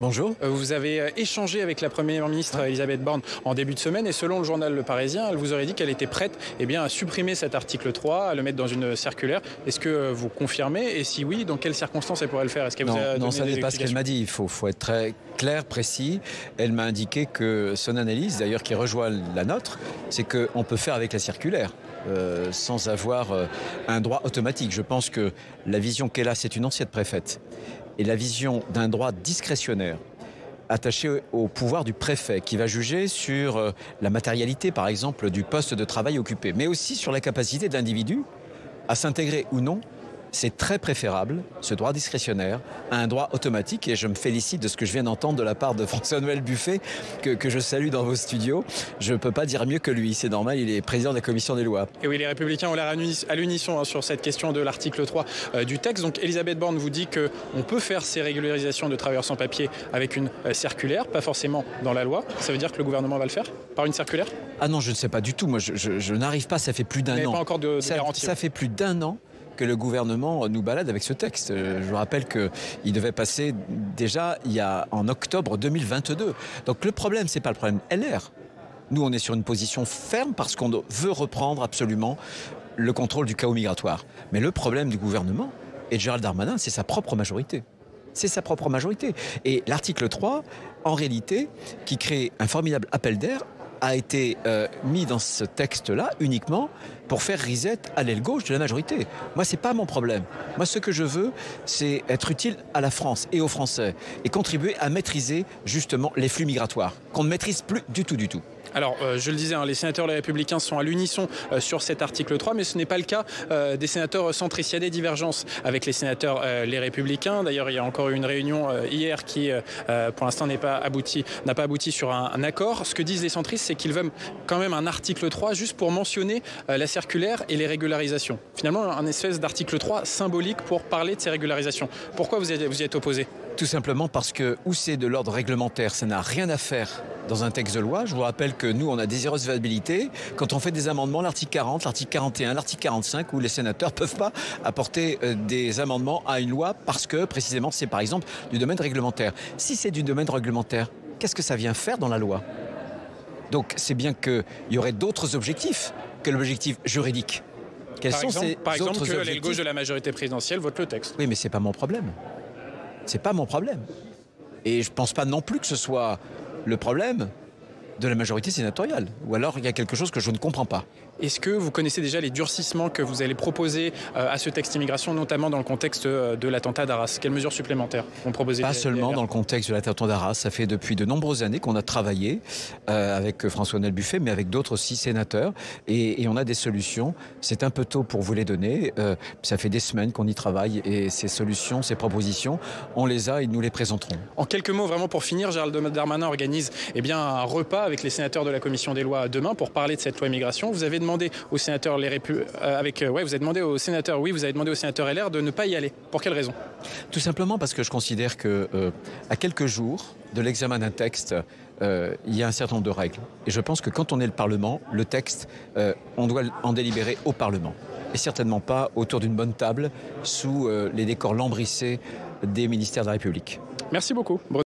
Bonjour. Vous avez échangé avec la Première ministre Elisabeth Borne en début de semaine et selon le journal Le Parisien, elle vous aurait dit qu'elle était prête à supprimer cet article 3, à le mettre dans une circulaire. Est-ce que vous confirmez? Et si oui, dans quelles circonstances elle pourrait le faire? Est-ce qu'elle vous a Non, donné ça des n'est pas ce qu'elle m'a dit. Il faut être très clair, précis. Elle m'a indiqué que son analyse, d'ailleurs qui rejoint la nôtre, c'est qu'on peut faire avec la circulaire. Sans avoir un droit automatique. Je pense que la vision qu'elle a, c'est une ancienne préfète, et la vision d'un droit discrétionnaire attaché au pouvoir du préfet qui va juger sur la matérialité, par exemple, du poste de travail occupé, mais aussi sur la capacité de l'individu à s'intégrer ou non. C'est très préférable, ce droit discrétionnaire, à un droit automatique. Et je me félicite de ce que je viens d'entendre de la part de François-Noël Buffet, que je salue dans vos studios. Je ne peux pas dire mieux que lui. C'est normal, il est président de la commission des lois. Et oui, les Républicains ont l'air à l'unisson sur cette question de l'article 3 du texte. Donc Elisabeth Borne vous dit qu'on peut faire ces régularisations de travailleurs sans papier avec une circulaire, pas forcément dans la loi. Ça veut dire que le gouvernement va le faire par une circulaire? Ah non, je ne sais pas du tout. Moi, je n'arrive pas, ça fait plus d'un an. Pas encore de garantie. Ça fait plus d'un an que le gouvernement nous balade avec ce texte. Je vous rappelle qu'il devait passer déjà en octobre 2022. Donc le problème, c'est pas le problème LR. Nous, on est sur une position ferme parce qu'on veut reprendre absolument le contrôle du chaos migratoire. Mais le problème du gouvernement et de Gérald Darmanin, c'est sa propre majorité. C'est sa propre majorité. Et l'article 3, en réalité, qui crée un formidable appel d'air, a été mis dans ce texte-là uniquement pour faire reset à l'aile gauche de la majorité. Moi, c'est pas mon problème. Moi, ce que je veux, c'est être utile à la France et aux Français et contribuer à maîtriser justement les flux migratoires qu'on ne maîtrise plus du tout. Alors, je le disais, les sénateurs Les Républicains sont à l'unisson sur cet article 3, mais ce n'est pas le cas des sénateurs centristes. Il y a des divergences avec les sénateurs Les Républicains. D'ailleurs, il y a encore eu une réunion hier qui, pour l'instant, n'a pas abouti sur un accord. Ce que disent les centristes, c'est qu'ils veulent quand même un article 3 juste pour mentionner la circulaire et les régularisations. Finalement, un espèce d'article 3 symbolique pour parler de ces régularisations. Pourquoi vous y êtes opposé? Tout simplement parce que où c'est de l'ordre réglementaire, ça n'a rien à faire dans un texte de loi. Je vous rappelle que nous, on a des irrecevabilités quand on fait des amendements, l'article 40, l'article 41, l'article 45, où les sénateurs ne peuvent pas apporter des amendements à une loi parce que, précisément, c'est par exemple du domaine réglementaire. Si c'est du domaine réglementaire, qu'est-ce que ça vient faire dans la loi? Donc, c'est bien qu'il y aurait d'autres objectifs que l'objectif juridique. Quels sont ces par exemple, autres que objectifs? l'aile gauche de la majorité présidentielle vote le texte. Oui, mais c'est pas mon problème. C'est pas mon problème. Et je pense pas non plus que ce soit le problème de la majorité sénatoriale. Ou alors il y a quelque chose que je ne comprends pas. Est-ce que vous connaissez déjà les durcissements que vous allez proposer à ce texte immigration, notamment dans le contexte de l'attentat d'Arras? Quelles mesures supplémentaires vont proposer? Pas seulement dans le contexte de l'attentat d'Arras. Ça fait depuis de nombreuses années qu'on a travaillé avec François-Noël Buffet, mais avec d'autres aussi sénateurs. Et on a des solutions. C'est un peu tôt pour vous les donner. Ça fait des semaines qu'on y travaille. Et ces solutions, ces propositions, on les a et nous les présenterons. En quelques mots, vraiment pour finir, Gérald Darmanin organise un repas avec les sénateurs de la Commission des lois demain pour parler de cette loi immigration. Vous avez demandé aux sénateurs vous avez demandé aux sénateurs LR de ne pas y aller. Pour quelle raison? Tout simplement parce que je considère que à quelques jours de l'examen d'un texte, il y a un certain nombre de règles. Et je pense que quand on est le Parlement, le texte, on doit en délibérer au Parlement. Et certainement pas autour d'une bonne table sous les décors lambrissés des ministères de la République. Merci beaucoup.